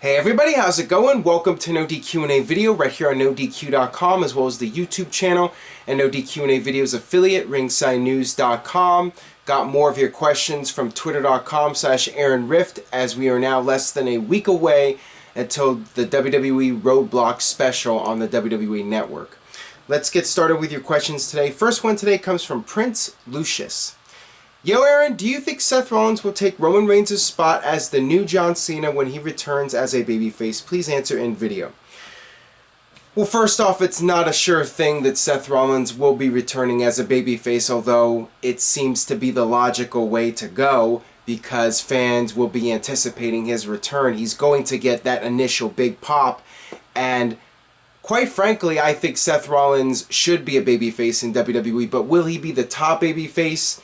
Hey everybody, how's it going? Welcome to NoDQ&A video right here on NoDQ.com, as well as the YouTube channel and NoDQ&A videos affiliate, ringsidenews.com. Got more of your questions from twitter.com/AaronRift, as we are now less than a week away until the WWE Roadblock special on the WWE Network. Let's get started with your questions today. First one today comes from Prince Lucius. Yo, Aaron, do you think Seth Rollins will take Roman Reigns' spot as the new John Cena when he returns as a babyface? Please answer in video. Well, first off, it's not a sure thing that Seth Rollins will be returning as a babyface, although it seems to be the logical way to go because fans will be anticipating his return. He's going to get that initial big pop, and quite frankly, I think Seth Rollins should be a babyface in WWE, but will he be the top babyface?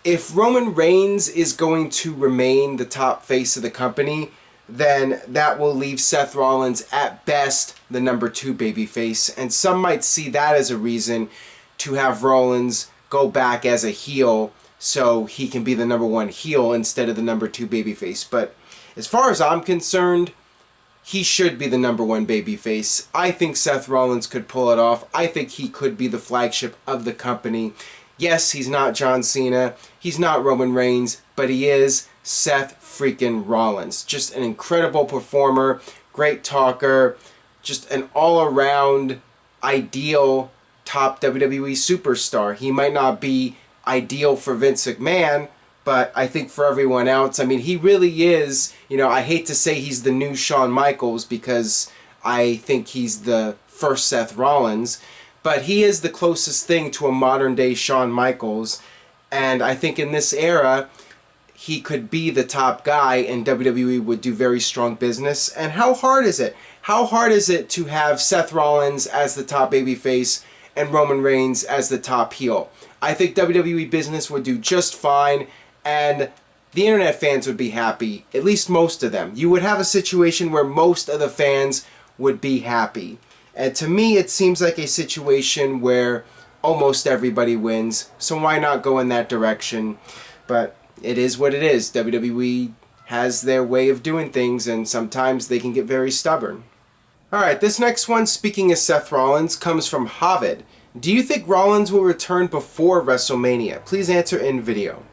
If Roman Reigns is going to remain the top face of the company, then that will leave Seth Rollins at best the number 2 babyface, and some might see that as a reason to have Rollins go back as a heel so he can be the number 1 heel instead of the number 2 babyface. But as far as I'm concerned, he should be the number 1 babyface. I think Seth Rollins could pull it off. I think he could be the flagship of the company. Yes, he's not John Cena, he's not Roman Reigns, but he is Seth freaking Rollins. Just an incredible performer, great talker, just an all-around ideal top WWE superstar. He might not be ideal for Vince McMahon, but I think for everyone else, I mean, he really is, I hate to say he's the new Shawn Michaels because I think he's the first Seth Rollins, but he is the closest thing to a modern-day Shawn Michaels, and I think in this era, he could be the top guy, and WWE would do very strong business. And how hard is it? How hard is it to have Seth Rollins as the top babyface and Roman Reigns as the top heel? I think WWE business would do just fine, and the internet fans would be happy, at least most of them. You would have a situation where most of the fans would be happy. And to me, it seems like a situation where almost everybody wins, so why not go in that direction? But it is what it is. WWE has their way of doing things, and sometimes they can get very stubborn. Alright, this next one, speaking of Seth Rollins, comes from Havid. Do you think Rollins will return before WrestleMania? Please answer in video.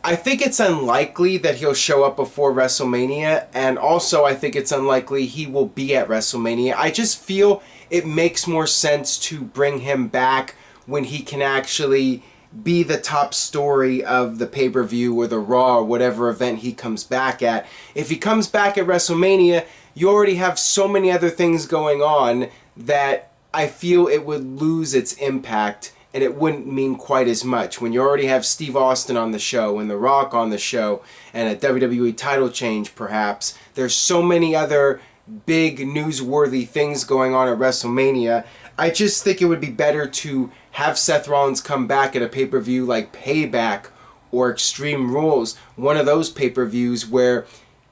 I think it's unlikely that he'll show up before WrestleMania, and also I think it's unlikely he will be at WrestleMania. I just feel it makes more sense to bring him back when he can actually be the top story of the pay-per-view or the Raw or whatever event he comes back at. If he comes back at WrestleMania, you already have so many other things going on that I feel it would lose its impact, and it wouldn't mean quite as much. When you already have Steve Austin on the show and The Rock on the show and a WWE title change perhaps, there's so many other big newsworthy things going on at WrestleMania. I just think it would be better to have Seth Rollins come back at a pay-per-view like Payback or Extreme Rules, one of those pay-per-views where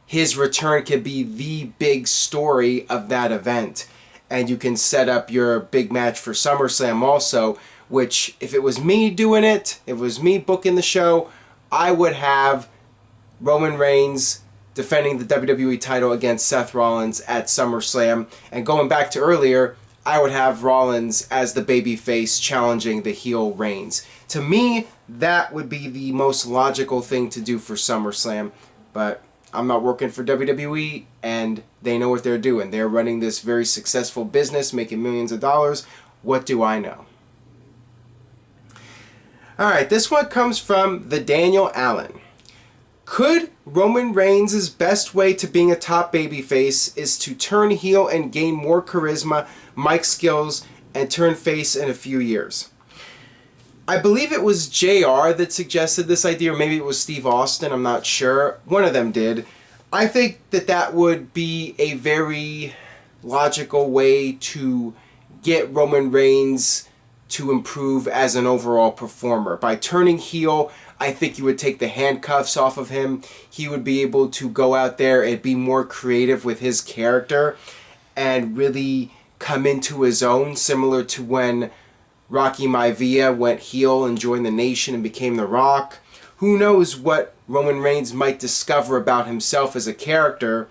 his return could be the big story of that event. And you can set up your big match for SummerSlam also, which, if it was me doing it, if it was me booking the show, I would have Roman Reigns defending the WWE title against Seth Rollins at SummerSlam. And going back to earlier, I would have Rollins as the babyface challenging the heel Reigns. To me, that would be the most logical thing to do for SummerSlam. But I'm not working for WWE, and they know what they're doing. They're running this very successful business, making millions of dollars. What do I know? Alright, this one comes from the Daniel Allen. Could Roman Reigns' best way to being a top babyface is to turn heel and gain more charisma, mic skills, and turn face in a few years? I believe it was JR that suggested this idea, or maybe it was Steve Austin, I'm not sure. One of them did. I think that that would be a very logical way to get Roman Reigns to improve as an overall performer. By turning heel, I think you would take the handcuffs off of him. He would be able to go out there and be more creative with his character and really come into his own, similar to when Rocky Maivia went heel and joined the Nation and became The Rock. Who knows what Roman Reigns might discover about himself as a character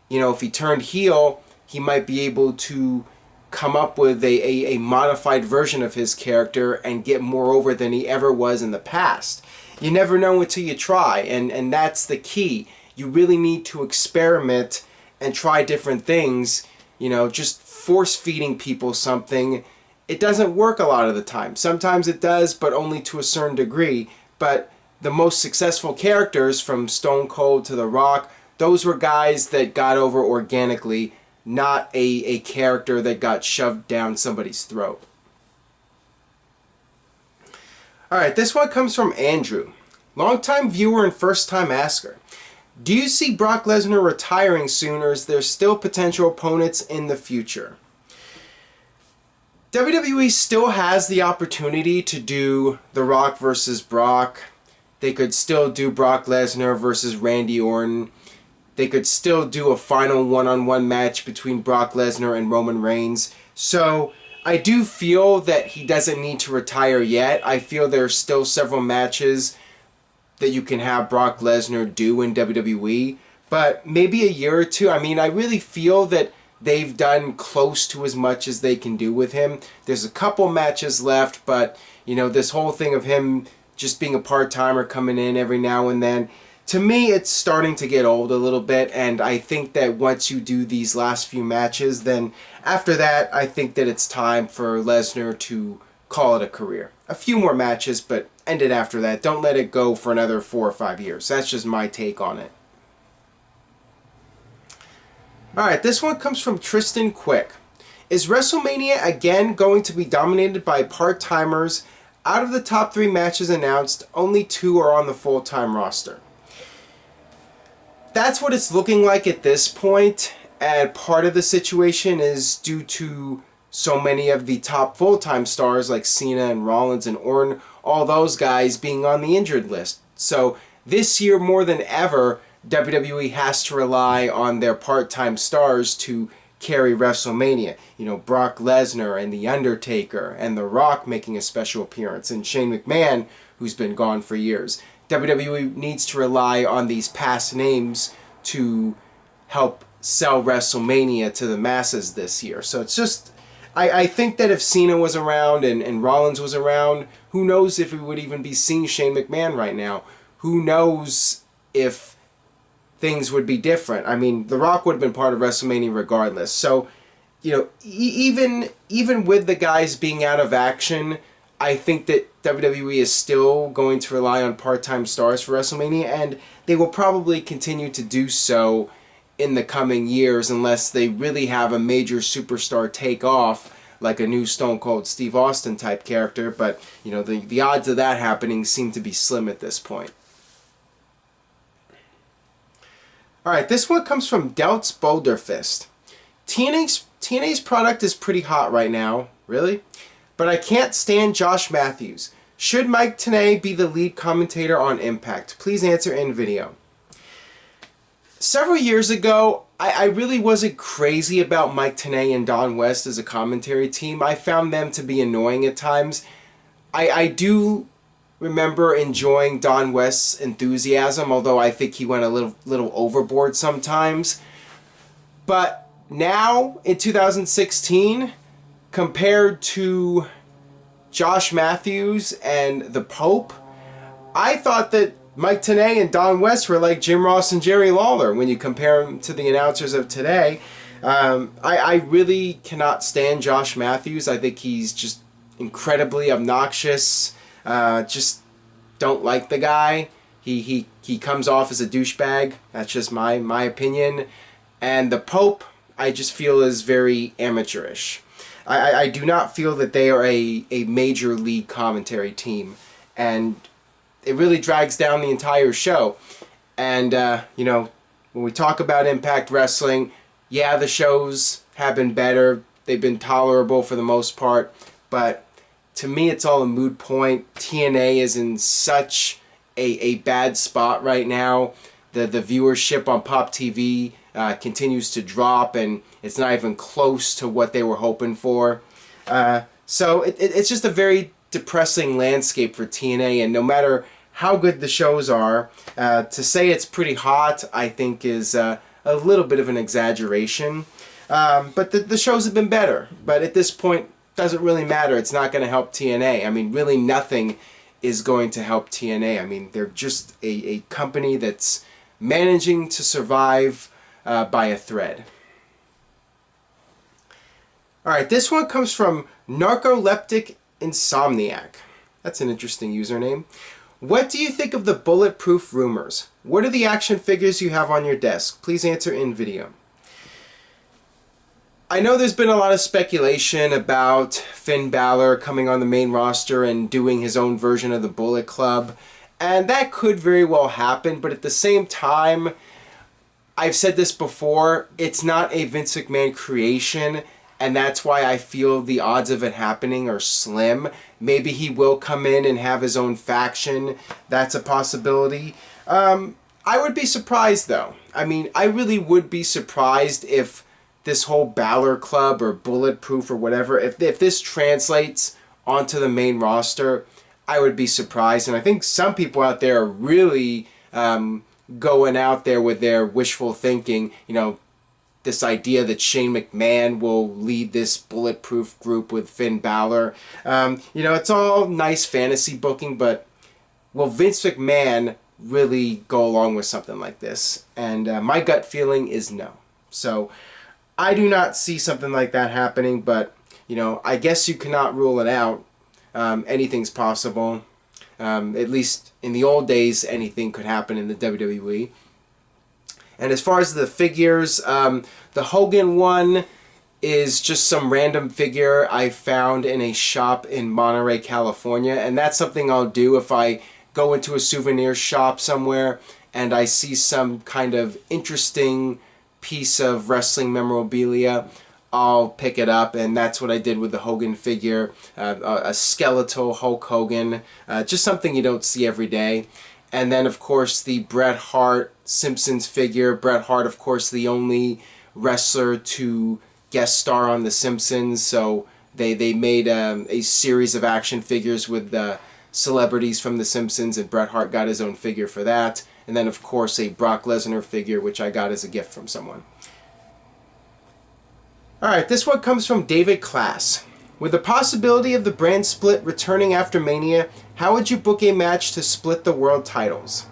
you know, if he turned heel, he might be able to come up with a modified version of his character and get more over than he ever was in the past. You never know until you try, and that's the key. You really need to experiment and try different things. You know, just force feeding people something, it doesn't work a lot of the time. Sometimes it does, but only to a certain degree. But the most successful characters, from Stone Cold to The Rock, those were guys that got over organically, not a character that got shoved down somebody's throat. Alright, this one comes from Andrew. Longtime viewer and first time asker. Do you see Brock Lesnar retiring soon, or is there still potential opponents in the future? WWE still has the opportunity to do The Rock versus Brock. They could still do Brock Lesnar versus Randy Orton. They could still do a final one-on-one match between Brock Lesnar and Roman Reigns. So I do feel that he doesn't need to retire yet. I feel there's still several matches that you can have Brock Lesnar do in WWE. But maybe a year or two. I mean, I really feel that they've done close to as much as they can do with him. There's a couple matches left, but, you know, this whole thing of him just being a part-timer coming in every now and then, to me, it's starting to get old a little bit, and I think that once you do these last few matches, then after that, I think that it's time for Lesnar to call it a career. A few more matches, but end it after that. Don't let it go for another 4 or 5 years. That's just my take on it. Alright, this one comes from Tristan Quick. Is WrestleMania again going to be dominated by part-timers? Out of the top 3 matches announced, only 2 are on the full-time roster. That's what it's looking like at this point, and part of the situation is due to so many of the top full-time stars like Cena and Rollins and Orton, all those guys being on the injured list. So this year more than ever, WWE has to rely on their part-time stars to carry WrestleMania. You know, Brock Lesnar and The Undertaker and The Rock making a special appearance, and Shane McMahon, who's been gone for years. WWE needs to rely on these past names to help sell WrestleMania to the masses this year. So it's just, I think that if Cena was around and Rollins was around, who knows if we would even be seeing Shane McMahon right now? Who knows if things would be different? I mean, The Rock would have been part of WrestleMania regardless. So, you know, even with the guys being out of action, I think that WWE is still going to rely on part-time stars for WrestleMania, and they will probably continue to do so in the coming years unless they really have a major superstar take off, like a new Stone Cold Steve Austin type character. But, you know, the odds of that happening seem to be slim at this point. Alright, this one comes from Delts Boulderfist. TNA's product is pretty hot right now. Really? But I can't stand Josh Matthews. Should Mike Tenay be the lead commentator on Impact? Please answer in video. Several years ago, I really wasn't crazy about Mike Tenay and Don West as a commentary team. I found them to be annoying at times. I do remember enjoying Don West's enthusiasm, although I think he went a little overboard sometimes. But now, in 2016, compared to Josh Matthews and the Pope, I thought that Mike Tenay and Don West were like Jim Ross and Jerry Lawler when you compare them to the announcers of today. I really cannot stand Josh Matthews. I think he's just incredibly obnoxious. Just don't like the guy. He comes off as a douchebag. That's just my opinion. And the Pope, I just feel is very amateurish. I do not feel that they are a major league commentary team, and it really drags down the entire show. And you know, when we talk about Impact Wrestling, yeah, the shows have been better. They've been tolerable for the most part, but to me, it's all a moot point. TNA is in such a bad spot right now. The viewership on Pop TV continues to drop, and it's not even close to what they were hoping for. So it's just a very depressing landscape for TNA, and no matter how good the shows are, to say it's pretty hot, I think is a a little bit of an exaggeration. But the shows have been better. But at this point, doesn't really matter. It's not going to help TNA. I mean, really nothing is going to help TNA. I mean, they're just a company that's managing to survive by a thread. Alright, this one comes from Narcoleptic Insomniac. That's an interesting username. What do you think of the bulletproof rumors? What are the action figures you have on your desk? Please answer in video. I know there's been a lot of speculation about Finn Balor coming on the main roster and doing his own version of the Bullet Club. And that could very well happen, but at the same time, I've said this before, it's not a Vince McMahon creation. And that's why I feel the odds of it happening are slim. Maybe he will come in and have his own faction. That's a possibility. I would be surprised, though. I mean, I really would be surprised if this whole Balor Club or Bulletproof or whatever, if this translates onto the main roster, I would be surprised. And I think some people out there are really going out there with their wishful thinking, you know, this idea that Shane McMahon will lead this bulletproof group with Finn Balor. You know, it's all nice fantasy booking, but will Vince McMahon really go along with something like this? And my gut feeling is no. So I do not see something like that happening, but, you know, I guess you cannot rule it out. Anything's possible. At least in the old days, anything could happen in the WWE. And as far as the figures, the Hogan one is just some random figure I found in a shop in Monterey, California. And that's something I'll do if I go into a souvenir shop somewhere and I see some kind of interesting piece of wrestling memorabilia. I'll pick it up, and that's what I did with the Hogan figure, a skeletal Hulk Hogan, just something you don't see every day. And then, of course, the Bret Hart Simpsons figure. Bret Hart, of course, the only wrestler to guest star on The Simpsons. So they made a series of action figures with the celebrities from The Simpsons, and Bret Hart got his own figure for that. And then, of course, a Brock Lesnar figure, which I got as a gift from someone. Alright, this one comes from David Class. With the possibility of the brand split returning after Mania, how would you book a match to split the world titles?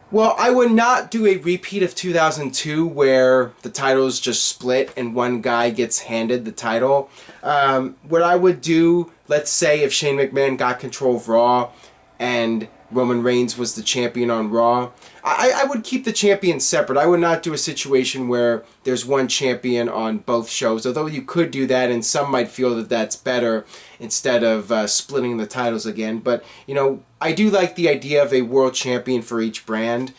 Well, I would not do a repeat of 2002 where the titles just split and one guy gets handed the title. What I would do, let's say if Shane McMahon got control of Raw and Roman Reigns was the champion on Raw, I would keep the champions separate. I would not do a situation where there's one champion on both shows, although you could do that, and some might feel that that's better instead of splitting the titles again. But, you know, I do like the idea of a world champion for each brand,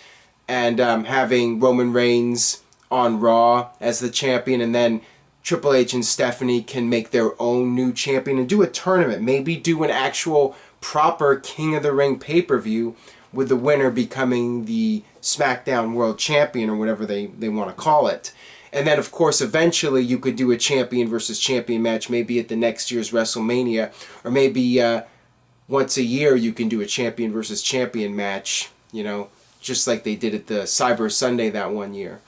and having Roman Reigns on Raw as the champion, and then Triple H and Stephanie can make their own new champion and do a tournament. Maybe do an actual proper King of the Ring pay-per-view with the winner becoming the SmackDown World Champion or whatever they want to call it. And then, of course, eventually you could do a champion versus champion match maybe at the next year's WrestleMania, or maybe once a year you can do a champion versus champion match, you know, just like they did at the Cyber Sunday that one year.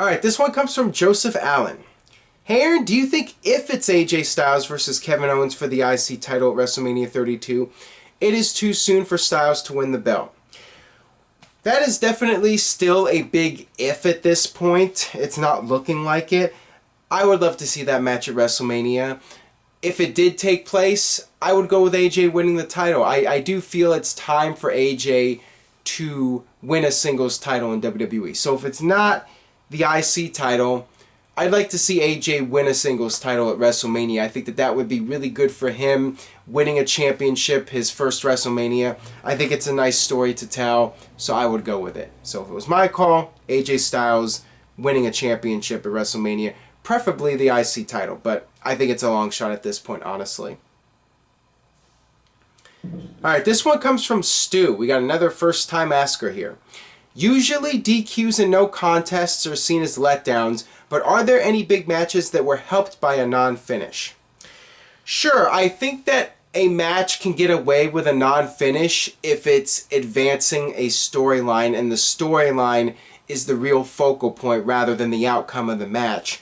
Alright, this one comes from Joseph Allen. Hey Aaron, do you think if it's AJ Styles versus Kevin Owens for the IC title at WrestleMania 32, it is too soon for Styles to win the belt? That is definitely still a big if at this point. It's not looking like it. I would love to see that match at WrestleMania. If it did take place, I would go with AJ winning the title. I do feel it's time for AJ to win a singles title in WWE. So if it's not the IC title, I'd like to see AJ win a singles title at WrestleMania. I think that would be really good for him, winning a championship, his first WrestleMania. I think it's a nice story to tell, so I would go with it. So if it was my call, AJ Styles winning a championship at WrestleMania, preferably the IC title, but I think it's a long shot at this point, honestly. Alright, this one comes from Stu. We got another first-time asker here. Usually DQs and no contests are seen as letdowns, but are there any big matches that were helped by a non-finish? Sure, I think that a match can get away with a non-finish if it's advancing a storyline and the storyline is the real focal point rather than the outcome of the match.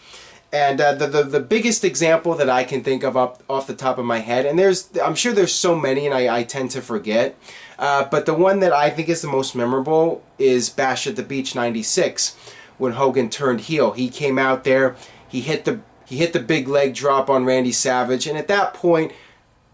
And the biggest example that I can think of off the top of my head, and I'm sure there's so many and I tend to forget, but the one that I think is the most memorable is Bash at the Beach 96 when Hogan turned heel. He came out there, he hit the big leg drop on Randy Savage, and at that point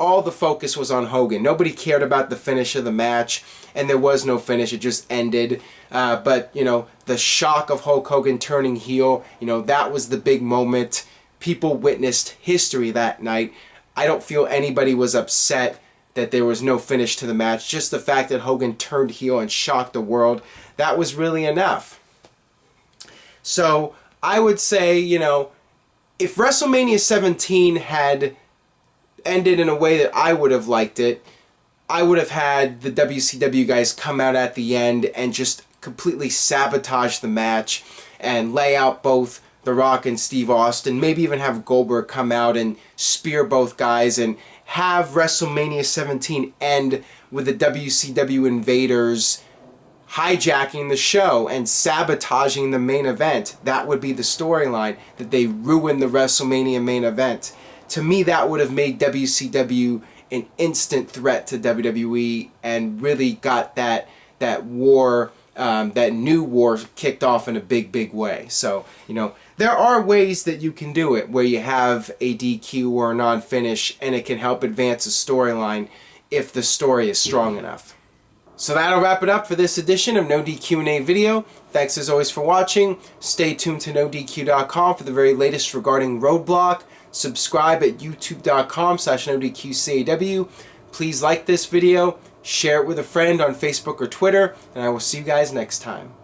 all the focus was on Hogan. Nobody cared about the finish of the match, and there was no finish. It just ended. But, you know, the shock of Hulk Hogan turning heel, you know, that was the big moment. People witnessed history that night. I don't feel anybody was upset that there was no finish to the match. Just the fact that Hogan turned heel and shocked the world, that was really enough. So I would say, you know, if WrestleMania 17 had ended in a way that I would have liked it, I would have had the WCW guys come out at the end and just completely sabotage the match and lay out both The Rock and Steve Austin, maybe even have Goldberg come out and spear both guys and have WrestleMania 17 end with the WCW invaders hijacking the show and sabotaging the main event. That would be the storyline, that they ruined the WrestleMania main event. To me, that would have made WCW an instant threat to WWE and really got that war, that new war kicked off in a big way. So, you know, there are ways that you can do it where you have a DQ or a non-finish and it can help advance a storyline if the story is strong enough. So that'll wrap it up for this edition of No DQ&A video. Thanks as always for watching. Stay tuned to NoDQ.com for the very latest regarding Roadblock. Subscribe at youtube.com/NoDQCAW. Please like this video, share it with a friend on Facebook or Twitter, and I will see you guys next time.